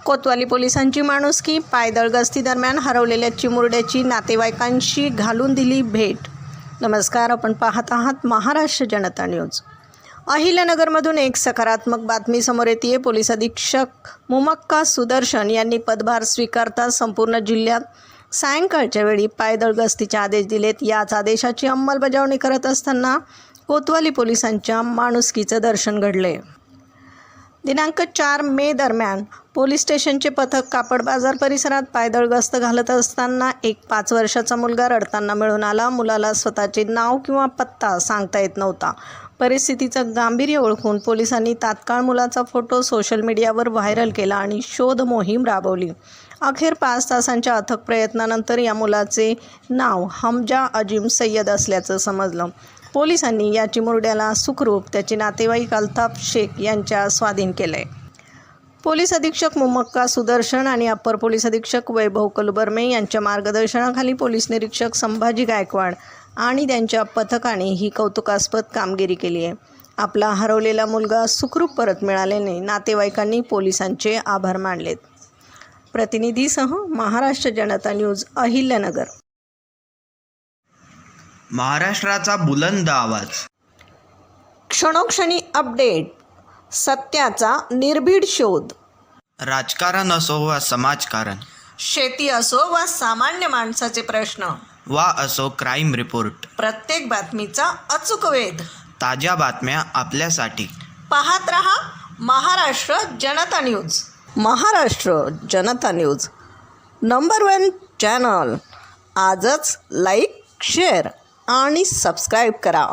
कोतवाली पोलिसांची माणुसकी, पायदळ गस्ती दरम्यान हरवलेल्या चिमुरड्याची नातेवाईकांशी घालून दिली भेट. नमस्कार, आपण पाहत आहात महाराष्ट्र जनता न्यूज. अहिल्यानगरमधून एक सकारात्मक बातमी समोर येते. पोलीस अधीक्षक मुमक्का सुदर्शन यांनी पदभार स्वीकारता संपूर्ण जिल्ह्यात सायंकाळच्या वेळी पायदळ गस्तीचे आदेश दिलेत. याच आदेशाची अंमलबजावणी करत असताना कोतवाली पोलिसांच्या माणुसकीचं दर्शन घडले. दिनांक 4 मे दरम्यान पोलीस स्टेशनचे पथक कापड बाजार परिसरात पायदळ गस्त घालत असताना एक 5 वर्षाचा मुलगा रडताना मिळून आला. मुलाला स्वतःचे नाव किंवा पत्ता सांगता येत नव्हता. परिस्थितीचं गांभीर्य ओळखून पोलिसांनी तात्काळ मुलाचा फोटो सोशल मीडियावर व्हायरल केला आणि शोध मोहीम राबवली. अखेर 5 तासांच्या अथक प्रयत्नानंतर या मुलाचे नाव हमजा अजीम सय्यद असल्याचं समजलं. पोलिसांनी या चिमुरड्याला सुखरूप त्याचे नातेवाईक अल्ताफ शेख यांच्या स्वाधीन केले. पोलीस अधीक्षक मुमक्का सुदर्शन आणि अप्पर पोलीस अधीक्षक वैभव कलुबर्मे यांच्या मार्गदर्शनाखाली पोलीस निरीक्षक संभाजी गायकवाड आणि त्यांच्या पथकाने ही कौतुकास्पद कामगिरी केली आहे. आपला हरवलेला मुलगा सुखरूप परत मिळाल्याने नातेवाईकांनी पोलिसांचे आभार मानलेत. प्रतिनिधीसह महाराष्ट्र जनता न्यूज, अहिल्यानगर. महाराष्ट्राचा बुलंद आवाज, क्षणोक्षणी अपडेट, सत्याचा निर्भीड शोध. राजकारण असो वा समाजकारण, शेती असो वा सामान्य माणसाचे प्रश्न, वा असो क्राईम रिपोर्ट, प्रत्येक बातमीचा अचूक वेध. ताज्या बातम्या आपल्यासाठी. पाहत रहा महाराष्ट्र जनता न्यूज. महाराष्ट्र जनता न्यूज, नंबर 1 चॅनल. आजच लाईक, शेअर आणि सबस्क्राईब करा.